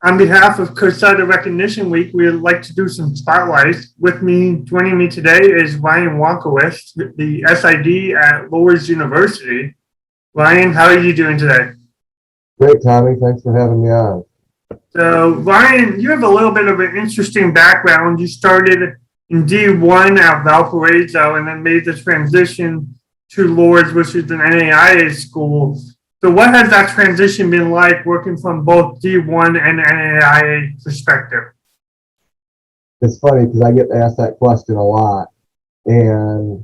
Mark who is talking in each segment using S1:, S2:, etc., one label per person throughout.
S1: On behalf of CoSIDA Recognition Week, we would like to do some spotlights. Joining me today is Ryan Wronkowicz, the SID at Lourdes University. Ryan, how are you doing today?
S2: Great, Tommy. Thanks for having me on.
S1: So, Ryan, you have a little bit of an interesting background. You started in D1 at Valparaiso and then made the transition to Lourdes, which is an NAIA school. So what has that transition been like working from both D1 and NAIA perspective?
S2: It's funny because I get asked that question a lot. And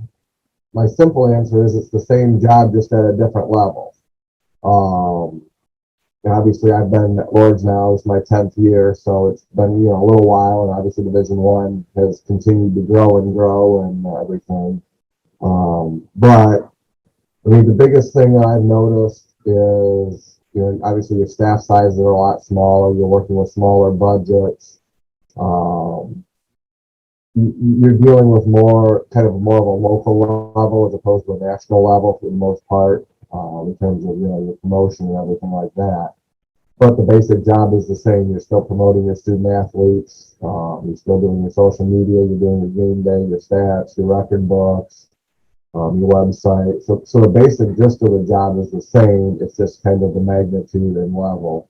S2: my simple answer is it's the same job, just at a different level. Obviously, I've been at Lourdes now. It's my 10th year, so it's been a little while. And obviously, Division One has continued to grow and everything. But I mean, the biggest thing that I've noticed is, obviously your staff sizes are a lot smaller. You're working with smaller budgets. You're dealing with more of a local level as opposed to a national level for the most part, in terms of, your promotion and everything like that. But the basic job is the same. You're still promoting your student athletes. You're still doing your social media. You're doing your game day, your stats, your record books, your website. So the basic gist of the job is the same. It's just kind of the magnitude and level.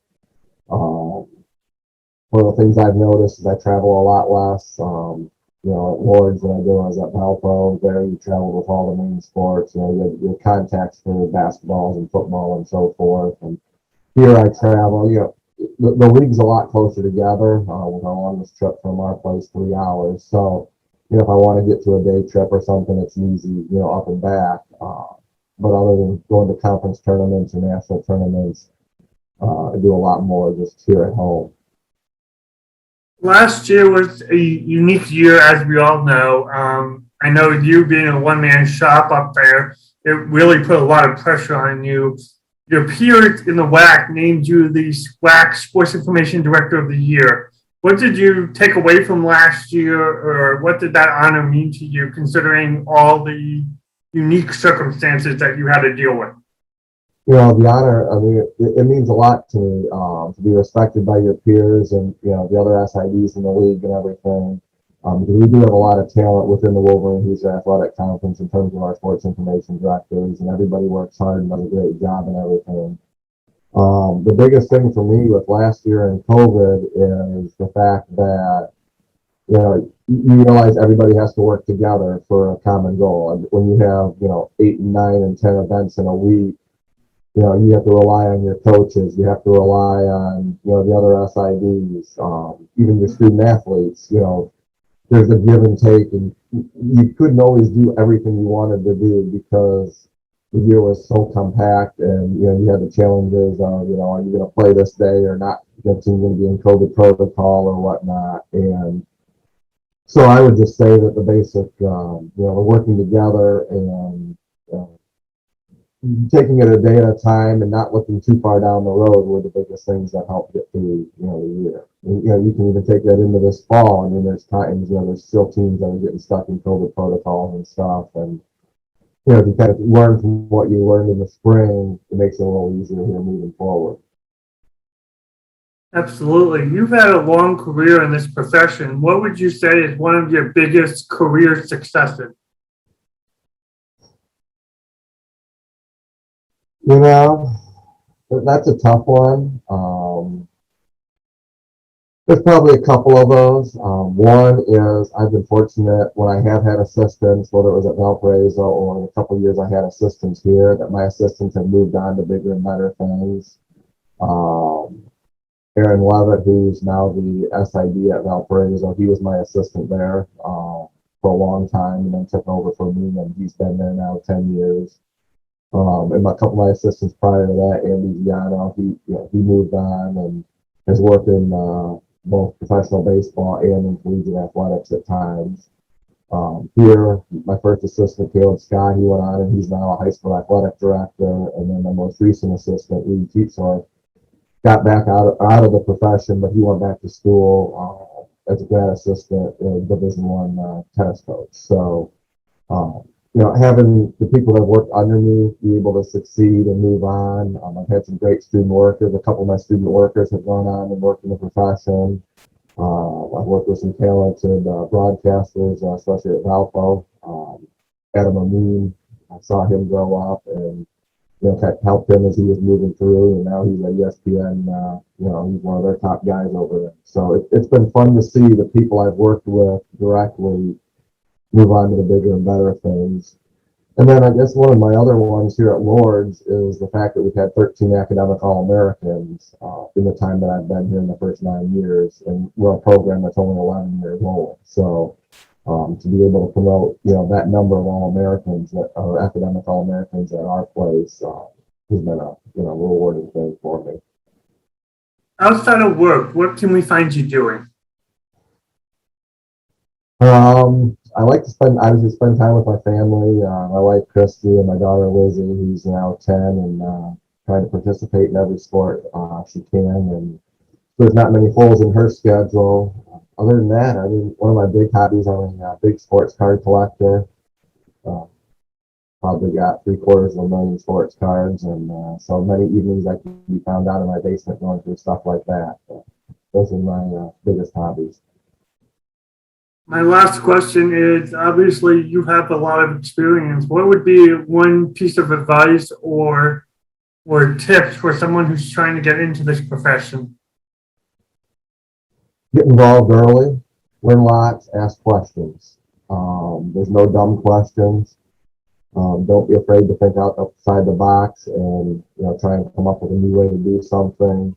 S2: One of the things I've noticed is I travel a lot less. At Lourdes than I do when I was at Valpo. There you travel with all the main sports. You have your contacts for basketballs and football and so forth. And here I travel. The league's a lot closer together. We're on this trip from our place 3 hours. So if I want to get to a day trip or something, it's easy, up and back. But other than going to conference tournaments or national tournaments, I do a lot more just here at home.
S1: Last year was a unique year, as we all know. I know you being a one-man shop up there, it really put a lot of pressure on you. Your peers in the WAC named you the WAC Sports Information Director of the Year. What did you take away from last year, or what did that honor mean to you, considering all the unique circumstances that you had to deal with?
S2: The honor, I mean, it means a lot to me, to be respected by your peers and, the other SIDs in the league and everything. Because we do have a lot of talent within the Wolverine-Hoosier Athletic Conference in terms of our sports information directors, and everybody works hard and does a great job and everything. The biggest thing for me with last year and COVID is the fact that, you realize everybody has to work together for a common goal. And when you have, 8 and 9 and 10 events in a week, you have to rely on your coaches. You have to rely on, the other SIDs, even your student athletes. There's a give and take, and you couldn't always do everything you wanted to do because the year was so compact, and you had the challenges of, are you going to play this day or not? Your team going to be in COVID protocol or whatnot, and so I would just say that the basic, working together and taking it a day at a time and not looking too far down the road were the biggest things that helped get through, the year. And, you can even take that into this fall. I mean, there's times, there's still teams that are getting stuck in COVID protocols and stuff. And, if you kind of learn from what you learned in the spring, it makes it a little easier here moving forward.
S1: Absolutely. You've had a long career in this profession. What would you say is one of your biggest career successes?
S2: That's a tough one. There's probably a couple of those. One is I've been fortunate when I have had assistants, whether it was at Valparaiso or in a couple of years I had assistants here, that my assistants have moved on to bigger and better things. Aaron Levitt, who's now the SID at Valparaiso, he was my assistant there for a long time and then took over for me, and he's been there now 10 years. And a couple of my assistants prior to that, Andy Giano, he moved on and has worked in both professional baseball and in collegiate athletics at times. Here, my first assistant, Caleb Scott, he went on and he's now a high school athletic director. And then my most recent assistant, Reed Teetsor, got back out of the profession, but he went back to school as a grad assistant in Division One tennis coach. So having the people that have worked under me be able to succeed and move on. I've had some great student workers. A couple of my student workers have gone on and worked in the profession. I've worked with some talented broadcasters, especially at Valpo. Adam Amin, I saw him grow up and helped him as he was moving through, and now he's at ESPN. He's one of their top guys over there. So it's been fun to see the people I've worked with directly move on to the bigger and better things. And then I guess one of my other ones here at Lourdes is the fact that we've had 13 academic All-Americans in the time that I've been here in the first 9 years, and we're a program that's only 11 years old. So to be able to promote, that number of All-Americans that are academic All-Americans at our place has been a, rewarding thing for me.
S1: Outside of work, what can we find you doing?
S2: I like to spend time with my family, my wife Christy and my daughter Lizzie, who's now 10 and trying to participate in every sport she can. And there's not many holes in her schedule. Other than that, one of my big hobbies, I'm a big sports card collector. Probably got 750,000 sports cards, and so many evenings I can be found out in my basement going through stuff like that. Those are my biggest hobbies.
S1: My last question is, obviously you have a lot of experience. What would be one piece of advice or tips for someone who's trying to get into this profession?
S2: Get involved early, learn lots, ask questions. There's no dumb questions. Don't be afraid to think outside the box and try and come up with a new way to do something.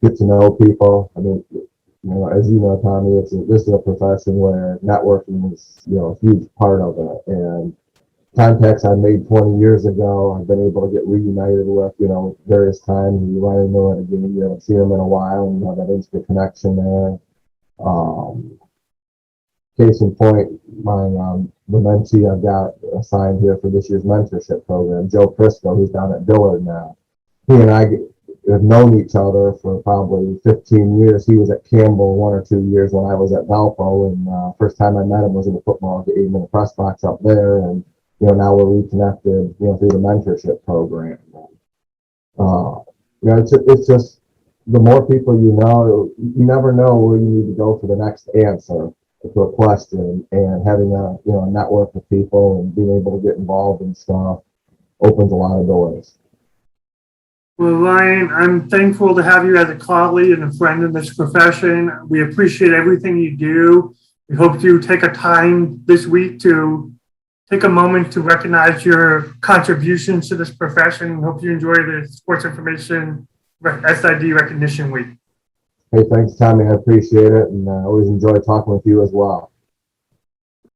S2: Get to know people. As you know, Tommy, this is a profession where networking is, a huge part of it. And contacts I made 20 years ago, I've been able to get reunited with, various times. You run into it again, you haven't seen them in a while, and you have that instant connection there. Case in point, the mentee I've got assigned here for this year's mentorship program, Joe Crisco, who's down at Dillard now. He and I have known each other for probably 15 years. He was at Campbell 1 or 2 years when I was at Valpo, and first time I met him was in the football game in the press box up there, and now we're reconnected, through the mentorship program. It's just the more people you never know where you need to go for the next answer to a question, and having a network of people and being able to get involved in stuff opens a lot of doors.
S1: Well, Ryan, I'm thankful to have you as a colleague and a friend in this profession. We appreciate everything you do. We hope you take a time this week to take a moment to recognize your contributions to this profession, and hope you enjoy the Sports Information SID Recognition Week.
S2: Hey, thanks, Tommy. I appreciate it, and I always enjoy talking with you as well.